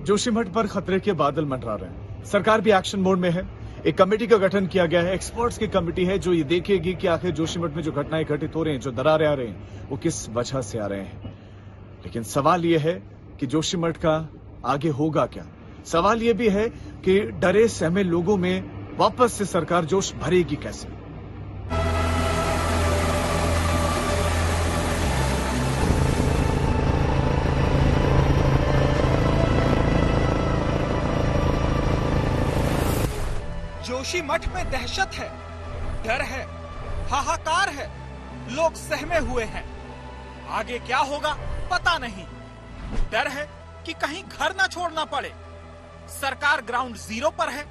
जोशीमठ पर खतरे के बादल मंडरा रहे हैं। सरकार भी एक्शन मोड में है। एक कमेटी का गठन किया गया है। एक्सपर्ट्स की कमेटी है जो ये देखेगी कि आखिर जोशीमठ में जो घटनाएं घटित हो रही हैं, जो दरारें आ रही हैं, वो किस वजह से आ रहे हैं। लेकिन सवाल ये है कि जोशीमठ का आगे होगा क्या। सवाल ये भी है कि डरे सहमे लोगों में वापस से सरकार जोश भरेगी कैसे। जोशीमठ में दहशत है, डर है, हाहाकार है, लोग सहमे हुए हैं। आगे क्या होगा पता नहीं। डर है कि कहीं घर ना छोड़ना पड़े। सरकार ग्राउंड जीरो पर है।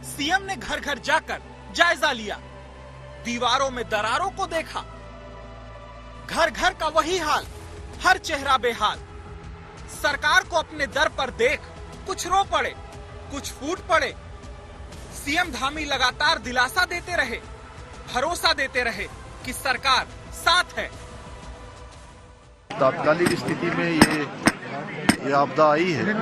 सीएम ने घर घर जाकर जायजा लिया, दीवारों में दरारों को देखा। घर घर का वही हाल, हर चेहरा बेहाल। सरकार को अपने दर पर देख कुछ रो पड़े, कुछ फूट पड़े। सीएम धामी लगातार दिलासा देते रहे, भरोसा देते रहे कि सरकार साथ है। तात्कालिक स्थिति में ये आपदा आई है,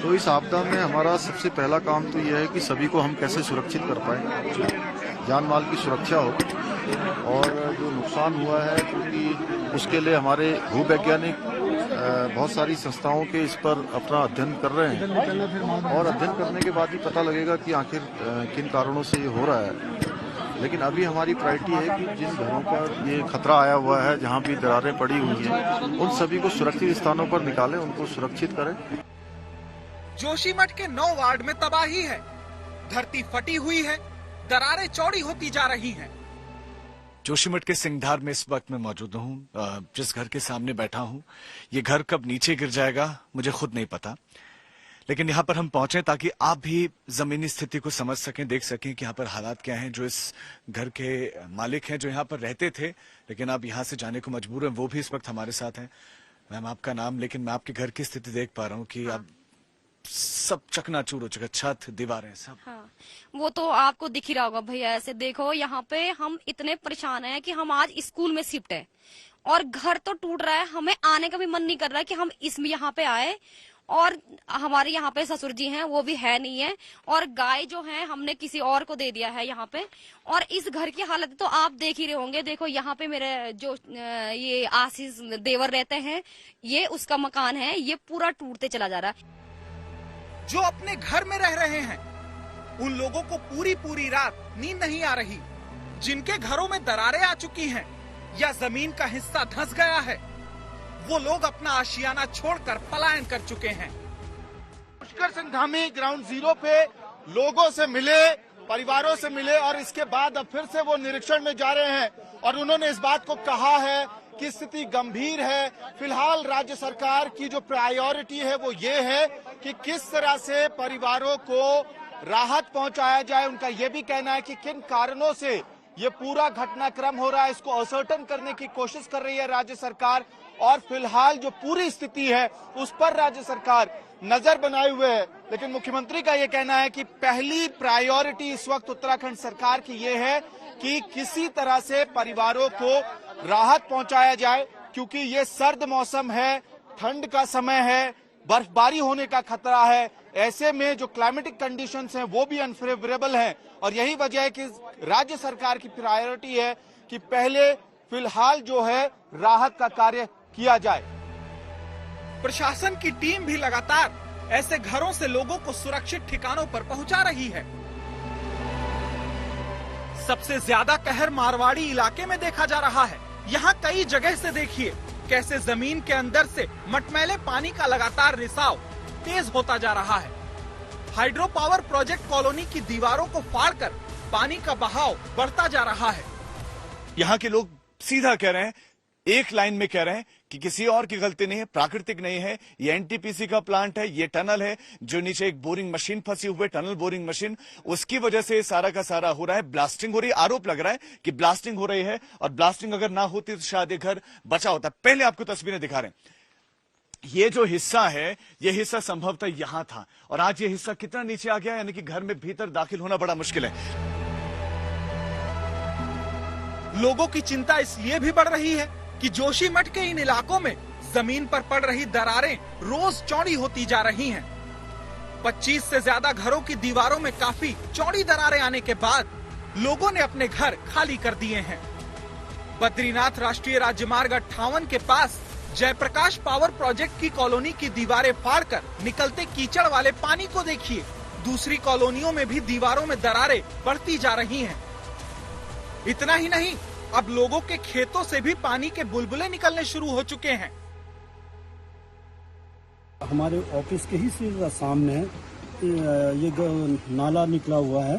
तो इस आपदा में हमारा सबसे पहला काम तो यह है कि सभी को हम कैसे सुरक्षित कर पाए, जान माल की सुरक्षा हो। और जो नुकसान हुआ है, क्योंकि उसके लिए हमारे भूवैज्ञानिक बहुत सारी संस्थाओं के इस पर अपना अध्ययन कर रहे हैं, और अध्ययन करने के बाद ही पता लगेगा कि आखिर किन कारणों से ये हो रहा है। लेकिन अभी हमारी प्रायोरिटी है कि जिन घरों पर ये खतरा आया हुआ है, जहां भी दरारें पड़ी हुई हैं, उन सभी को सुरक्षित स्थानों पर निकालें, उनको सुरक्षित करें। जोशीमठ के 9 वार्ड में तबाही है, धरती फटी हुई है, दरारें चौड़ी होती जा रही हैं। जोशीमठ के सिंगधार में इस वक्त मैं मौजूद हूं। जिस घर के सामने बैठा हूं, ये घर कब नीचे गिर जाएगा मुझे खुद नहीं पता। लेकिन यहाँ पर हम पहुंचे ताकि आप भी जमीनी स्थिति को समझ सकें, देख सकें कि यहाँ पर हालात क्या हैं। जो इस घर के मालिक हैं, जो यहाँ पर रहते थे लेकिन अब यहाँ से जाने को मजबूर हैं, वो भी इस वक्त हमारे साथ हैं। मैम, आपका नाम? लेकिन मैं आपके घर की स्थिति देख पा रहा हूँ कि अब सब चकनाचूर हो चुका, छत, दीवारें, सब। हाँ, वो तो आपको दिख ही रहा होगा भैया। ऐसे देखो, यहाँ पे हम इतने परेशान हैं कि हम आज स्कूल में शिफ्ट है और घर तो टूट रहा है। हमें आने का भी मन नहीं कर रहा है कि हम इसमें यहाँ पे आए। और हमारे यहाँ पे ससुर जी हैं, वो भी है नहीं है, और गाय जो है हमने किसी और को दे दिया है यहाँ पे। और इस घर की हालत तो आप देख ही रहे होंगे। देखो, यहाँ पे मेरे जो ये आशीष देवर रहते हैं, ये उसका मकान है, ये पूरा टूटते चला जा रहा है। जो अपने घर में रह रहे हैं, उन लोगों को पूरी पूरी रात नींद नहीं आ रही। जिनके घरों में दरारें आ चुकी हैं या जमीन का हिस्सा धंस गया है, वो लोग अपना आशियाना छोड़कर पलायन कर चुके हैं। पुष्कर सिंह धामी ग्राउंड जीरो पे लोगों से मिले, परिवारों से मिले, और इसके बाद अब फिर से वो निरीक्षण में जा रहे हैं। और उन्होंने इस बात को कहा है कि स्थिति गंभीर है। फिलहाल राज्य सरकार की जो प्रायोरिटी है वो ये है कि किस तरह से परिवारों को राहत पहुंचाया जाए। उनका ये भी कहना है कि किन कारणों से ये पूरा घटनाक्रम हो रहा है, इसको असर्टेन करने की कोशिश कर रही है राज्य सरकार। और फिलहाल जो पूरी स्थिति है उस पर राज्य सरकार नजर बनाए हुए है। लेकिन मुख्यमंत्री का ये कहना है कि पहली प्रायोरिटी इस वक्त उत्तराखंड सरकार की ये है कि किसी तरह से परिवारों को राहत पहुंचाया जाए, क्योंकि ये सर्द मौसम है, ठंड का समय है, बर्फबारी होने का खतरा है। ऐसे में जो क्लाइमेटिक कंडीशंस हैं वो भी अनफेवरेबल हैं, और यही वजह है कि राज्य सरकार की प्रायोरिटी है कि पहले फिलहाल जो है राहत का कार्य किया जाए। प्रशासन की टीम भी लगातार ऐसे घरों से लोगों को सुरक्षित ठिकानों पर पहुंचा रही है। सबसे ज्यादा कहर मारवाड़ी इलाके में देखा जा रहा है। यहाँ कई जगह से देखिए कैसे जमीन के अंदर से मटमैले पानी का लगातार रिसाव तेज होता जा रहा है। हाइड्रो पावर प्रोजेक्ट कॉलोनी की दीवारों को फाड़कर पानी का बहाव बढ़ता जा रहा है। यहाँ के लोग सीधा कह रहे हैं, एक लाइन में कह रहे हैं कि किसी और की गलती नहीं है, प्राकृतिक नहीं है, ये एनटीपीसी का प्लांट है, ये टनल है, जो नीचे एक बोरिंग मशीन फंसी हुई है, टनल बोरिंग मशीन, उसकी वजह से सारा का सारा हो रहा है। ब्लास्टिंग हो रही है, आरोप लग रहा है कि ब्लास्टिंग हो रही है, और ब्लास्टिंग अगर ना होती तो शायद ये घर बचा होता। पहले आपको तस्वीरें दिखा रहे हैं। ये जो हिस्सा है, ये हिस्सा संभवतः यहां था, और आज ये हिस्सा कितना नीचे आ गया, यानी कि घर में भीतर दाखिल होना बड़ा मुश्किल है। लोगों की चिंता इसलिए भी बढ़ रही है कि जोशीमठ के इन इलाकों में जमीन पर पड़ रही दरारें रोज चौड़ी होती जा रही हैं। 25 से ज्यादा घरों की दीवारों में काफी चौड़ी दरारें आने के बाद लोगों ने अपने घर खाली कर दिए हैं। बद्रीनाथ राष्ट्रीय राजमार्ग 58 के पास जयप्रकाश पावर प्रोजेक्ट की कॉलोनी की दीवारें फाड़कर निकलते कीचड़ वाले पानी को देखिए। दूसरी कॉलोनियों में भी दीवारों में दरारें बढ़ती जा रही हैं। इतना ही नहीं, अब लोगों के खेतों से भी पानी के बुलबुले निकलने शुरू हो चुके हैं। हमारे ऑफिस के ही सीधा सामने ये नाला निकला हुआ है,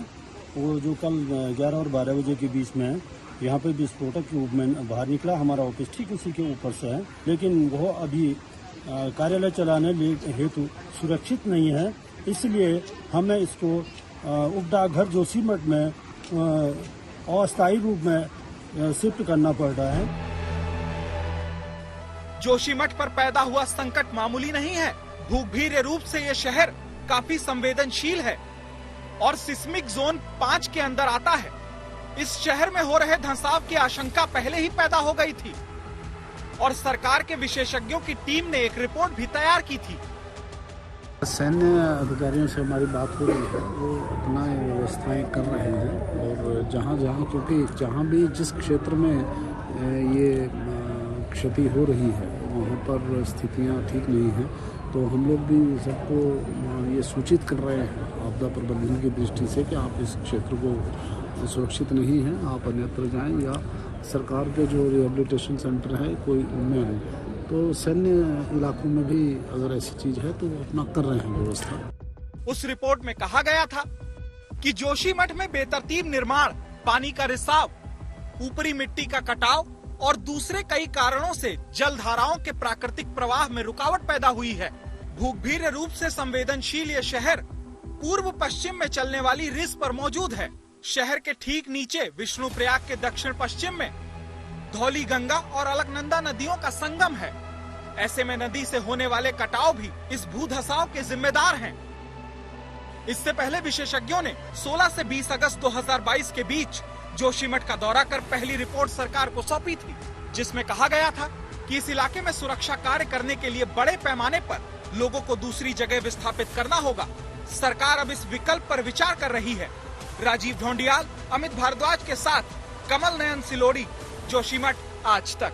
वो जो कल 11 और 12 बजे के बीच में है। यहाँ पे विस्फोटक रूप में बाहर निकला। हमारा ऑफिस ठीक उसी के ऊपर से है, लेकिन वो अभी कार्यालय चलाने हेतु सुरक्षित नहीं है, इसलिए हमें इसको उप डाकघर जोशीमठ में अस्थायी रूप में शिफ्ट करना पड़ रहा है। जोशीमठ पर पैदा हुआ संकट मामूली नहीं है। भूगर्भीय रूप से ये शहर काफी संवेदनशील है और सिस्मिक जोन 5 के अंदर आता है। इस शहर में हो रहे धंसाव की आशंका पहले ही पैदा हो गई थी और सरकार के विशेषज्ञों की टीम ने एक रिपोर्ट भी तैयार की थी। सैन्य अधिकारियों से हमारी बात हो रही है, वो अपना व्यवस्थाएं कर रहे हैं और जहाँ क्योंकि जहाँ भी जिस क्षेत्र में ये क्षति हो रही है वहाँ पर स्थितियाँ ठीक नहीं हैं, तो हम लोग भी सबको ये सूचित कर रहे हैं आपदा प्रबंधन की दृष्टि से कि आप इस क्षेत्र को सुरक्षित नहीं है, आप अन्यत्र जाएं या सरकार के जो रिहेबिलिटेशन सेंटर है कोई उनमें आए। तो सैन्य इलाकों में भी अगर ऐसी चीज है तो अपना कर रहे हैं व्यवस्था। उस रिपोर्ट में कहा गया था कि जोशीमठ में बेतरतीब निर्माण, पानी का रिसाव, ऊपरी मिट्टी का कटाव और दूसरे कई कारणों से जल धाराओं के प्राकृतिक प्रवाह में रुकावट पैदा हुई है। भूगर्भीय रूप से संवेदनशील ये शहर पूर्व पश्चिम में चलने वाली रिस पर मौजूद है। शहर के ठीक नीचे विष्णुप्रयाग के दक्षिण पश्चिम में धौली गंगा और अलकनंदा नदियों का संगम है। ऐसे में नदी से होने वाले कटाव भी इस भूधसाव के जिम्मेदार हैं। इससे पहले विशेषज्ञों ने 16 से 20 अगस्त 2022 के बीच जोशीमठ का दौरा कर पहली रिपोर्ट सरकार को सौंपी थी, जिसमें कहा गया था कि इस इलाके में सुरक्षा कार्य करने के लिए बड़े पैमाने पर लोगों को दूसरी जगह विस्थापित करना होगा। सरकार अब इस विकल्प पर विचार कर रही है। राजीव ढोंडियाल, अमित भारद्वाज के साथ कमल नयन सिलोड़ी, जोशीमठ आज तक।